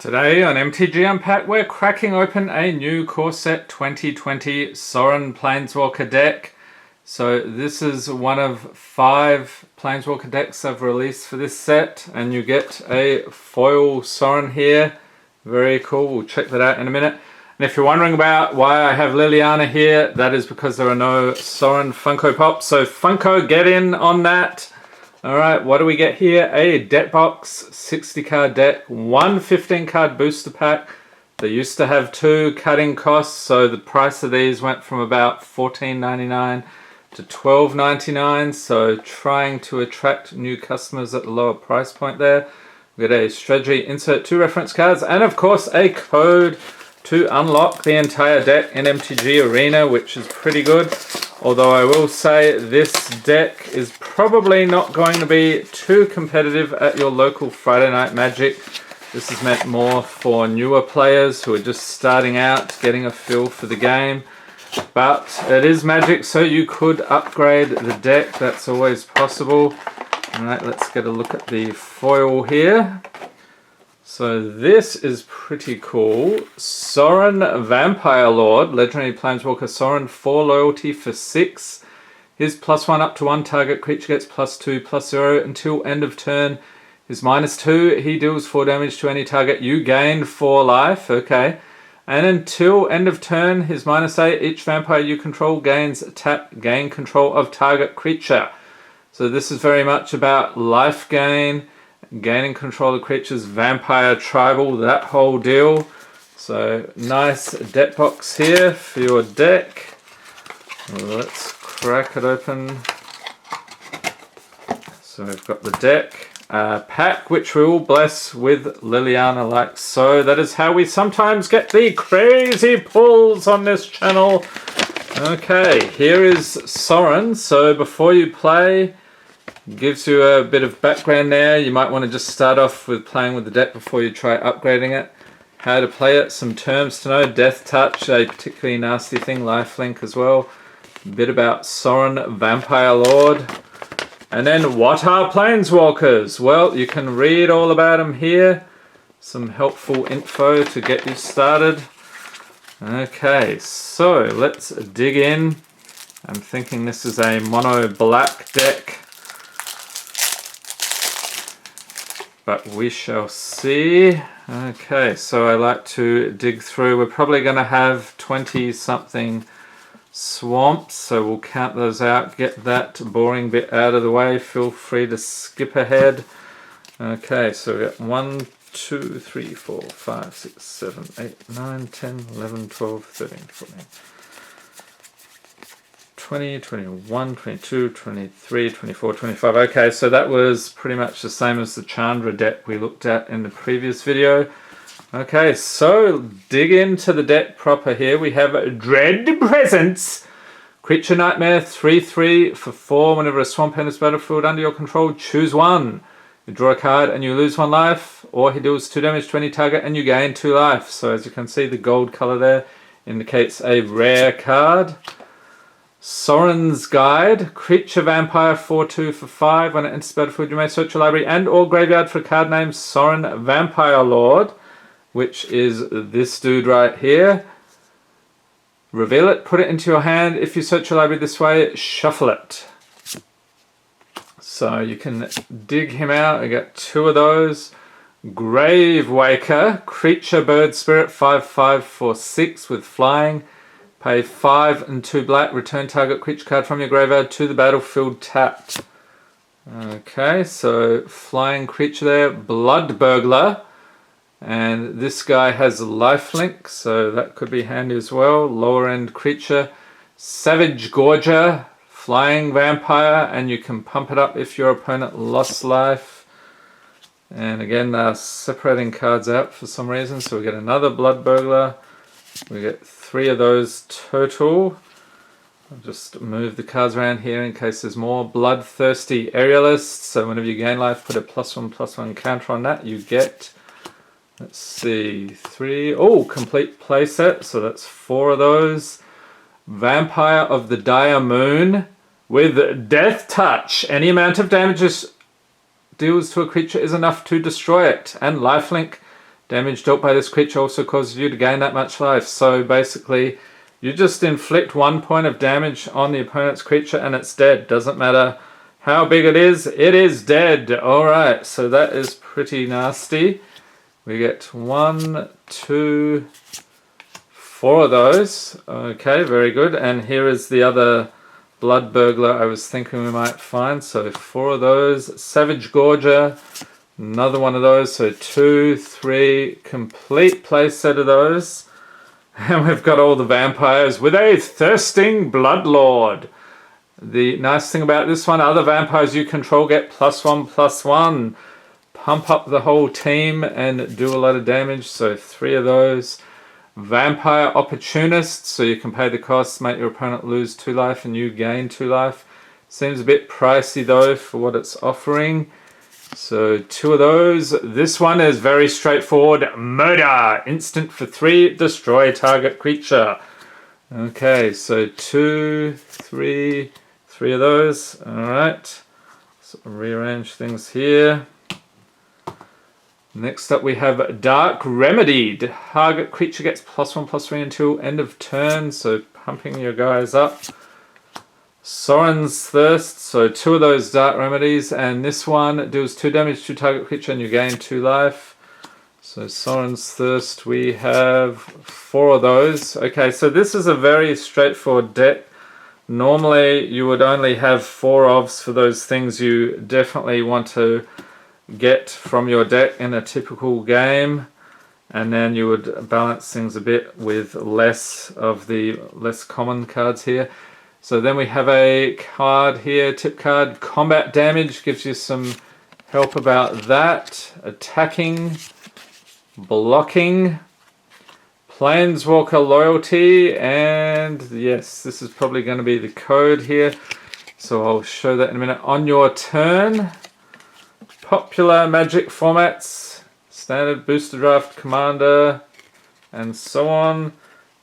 Today on MTG Unpacked, we're cracking open a new core set 2020 Sorin Planeswalker deck. So this is one of 5 Planeswalker decks I've released for this set, and you get a foil Sorin here. Very cool, we'll check that out in a minute. And if you're wondering about why I have Liliana here, that is because there are no Sorin Funko Pops. So Funko, get in on that. Alright, what do we get here? A deck box, 60 card deck, one 15 card booster pack. They used to have 2 cutting costs, so the price of these went from about $14.99 to $12.99, so trying to attract new customers at a lower price point there. We get a strategy, insert 2 reference cards, and of course a code to unlock the entire deck in MTG Arena, which is pretty good. Although I will say this deck is probably not going to be too competitive at your local Friday Night Magic. This is meant more for newer players who are just starting out, getting a feel for the game. But it is Magic, so you could upgrade the deck. That's always possible. Alright, let's get a look at the foil here. So this is pretty cool. Sorin Vampire Lord, Legendary Planeswalker Sorin, 4 loyalty for 6. His +1 up to 1 target creature gets +2/+0 until end of turn. His -2, he deals 4 damage to any target. You gain 4 life, okay. And until end of turn, his -8, each vampire you control gains tap, gain control of target creature. So this is very much about life gain, gaining control of creatures, vampire, tribal, that whole deal. So nice deck box here for your deck. Let's crack it open. So we've got the deck pack, which we will bless with Liliana like so. That is how we sometimes get the crazy pulls on this channel. Okay, here is Sorin. So before you play, gives you a bit of background there. You might want to just start off with playing with the deck before you try upgrading it. How to play it, some terms to know. Death Touch, a particularly nasty thing. Lifelink as well. A bit about Sorin Vampire Lord. And then what are Planeswalkers? Well, you can read all about them here. Some helpful info to get you started. Okay, so let's dig in. I'm thinking this is a mono black deck, but we shall see. Okay, so I like to dig through. We're probably going to have 20 something swamps, so we'll count those out, get that boring bit out of the way. Feel free to skip ahead. Okay, so we got 1, 2, 3, 4, 5, 6, 7, 8, 9, 10, 11, 12, 13, 14. 20, 21, 22, 23, 24, 25. Okay, so that was pretty much the same as the Chandra deck we looked at in the previous video. Okay, so dig into the deck proper here. We have Dread Presence. Creature Nightmare, 3/3 for 4. Whenever a swamp enters battlefield under your control, choose one. You draw a card and you lose 1 life, or he deals 2 damage to any target and you gain 2 life. So as you can see, the gold color there indicates a rare card. Sorin's Guide, Creature Vampire, 4/2 for 5. When it enters the battlefield, you may search your library and or graveyard for a card named Sorin Vampire Lord, which is this dude right here. Reveal it, put it into your hand. If you search your library this way, shuffle it. So you can dig him out. I got 2 of those. Grave Waker, Creature Bird Spirit, 5/5 for 6 with flying. Pay 5 and 2 black, return target creature card from your graveyard to the battlefield tapped. Okay, so flying creature there, Blood Burglar. And this guy has lifelink, so that could be handy as well. Lower end creature. Savage Gorger, flying vampire, and you can pump it up if your opponent lost life. And again, separating cards out for some reason, so we get another Blood Burglar. We get 3 of those total. I'll just move the cards around here in case there's more. Bloodthirsty Aerialist. So whenever you gain life, put a +1/+1 counter on that. You get, let's see, 3. Oh, complete playset. So that's 4 of those. Vampire of the Dire Moon with Death Touch. Any amount of damage deals to a creature is enough to destroy it. And lifelink. Damage dealt by this creature also causes you to gain that much life. So basically, you just inflict 1 point of damage on the opponent's creature and it's dead. Doesn't matter how big it is dead. Alright, so that is pretty nasty. We get 1, 2, 4 of those. Okay, very good. And here is the other Blood Burglar I was thinking we might find. So 4 of those. Savage Gorger, another one of those. So 2, 3, complete play set of those. And we've got all the vampires with a Thirsting Bloodlord. The nice thing about this one, other vampires you control get +1/+1. Pump up the whole team and do a lot of damage. So 3 of those. Vampire Opportunist, so you can pay the cost, make your opponent lose 2 life and you gain 2 life. Seems a bit pricey though for what it's offering. So 2 of those. This one is very straightforward. Murder! Instant for 3, destroy target creature. Okay, so 2, 3, 3 of those. Alright. So rearrange things here. Next up we have Dark Remedy. Target creature gets +1/+3 until end of turn, so pumping your guys up. Sorin's Thirst, so 2 of those Dark Remedies, and this one deals 2 damage to target creature and you gain 2 life. So Sorin's Thirst, we have 4 of those. Okay, so this is a very straightforward deck. Normally you would only have 4 ofs for those things you definitely want to get from your deck in a typical game, and then you would balance things a bit with less of the less common cards here. So then we have a card here, tip card, combat damage, gives you some help about that. Attacking, blocking, Planeswalker loyalty, and yes, this is probably going to be the code here, so I'll show that in a minute. On your turn, popular Magic formats, standard, booster draft, commander, and so on.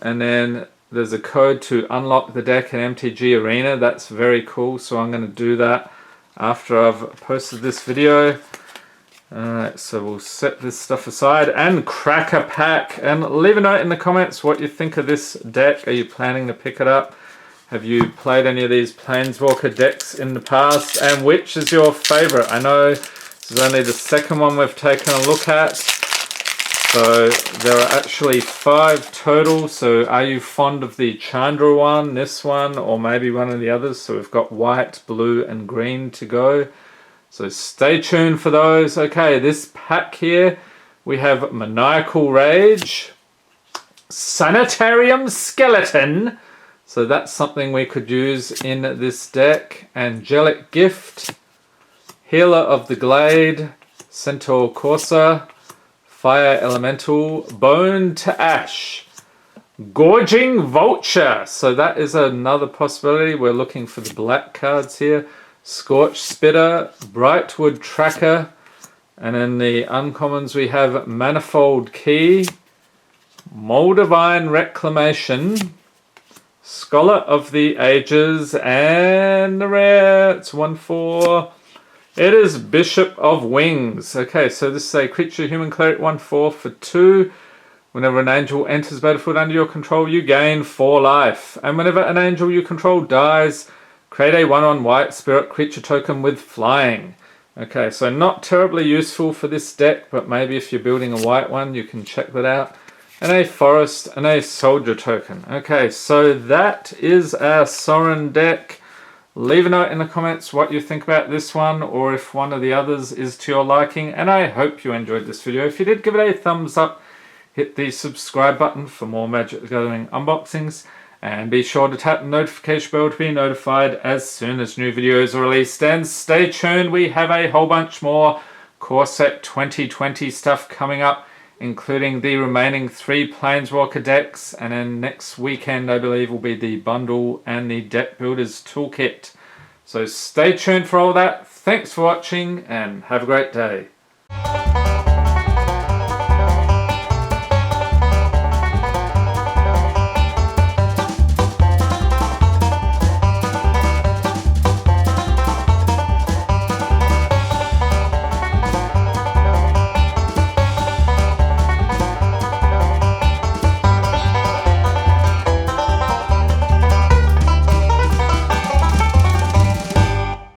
And then there's a code to unlock the deck in MTG Arena. That's very cool, so I'm going to do that after I've posted this video. Alright, so we'll set this stuff aside and crack a pack. And leave a note in the comments what you think of this deck. Are you planning to pick it up? Have you played any of these Planeswalker decks in the past? And which is your favorite? I know this is only the second one we've taken a look at. So there are actually 5 total. So are you fond of the Chandra one, this one, or maybe one of the others? So we've got white, blue, and green to go. So stay tuned for those. Okay, this pack here, we have Maniacal Rage, Sanitarium Skeleton. So that's something we could use in this deck. Angelic Gift, Healer of the Glade, Centaur Corsa, Fire Elemental, Bone to Ash, Gorging Vulture. So that is another possibility. We're looking for the black cards here. Scorch Spitter, Brightwood Tracker, and in the uncommons we have Manifold Key, Moldavine Reclamation, Scholar of the Ages, and the rare, it's 1/4. It is Bishop of Wings. Okay, so this is a creature, human cleric, 1/4 for 2. Whenever an angel enters battlefield under your control, you gain 4 life. And whenever an angel you control dies, create a 1/1 white spirit creature token with flying. Okay, so not terribly useful for this deck, but maybe if you're building a white one, you can check that out. And a forest and a soldier token. Okay, so that is our Sorin deck. Leave a note in the comments what you think about this one, or if one of the others is to your liking. And I hope you enjoyed this video. If you did, give it a thumbs up. Hit the subscribe button for more Magic the Gathering unboxings. And be sure to tap the notification bell to be notified as soon as new videos are released. And stay tuned, we have a whole bunch more Core Set 2020 stuff coming up, including the remaining 3 Planeswalker decks. And then next weekend, I believe, will be the bundle and the Deck Builders Toolkit. So stay tuned for all that. Thanks for watching and have a great day.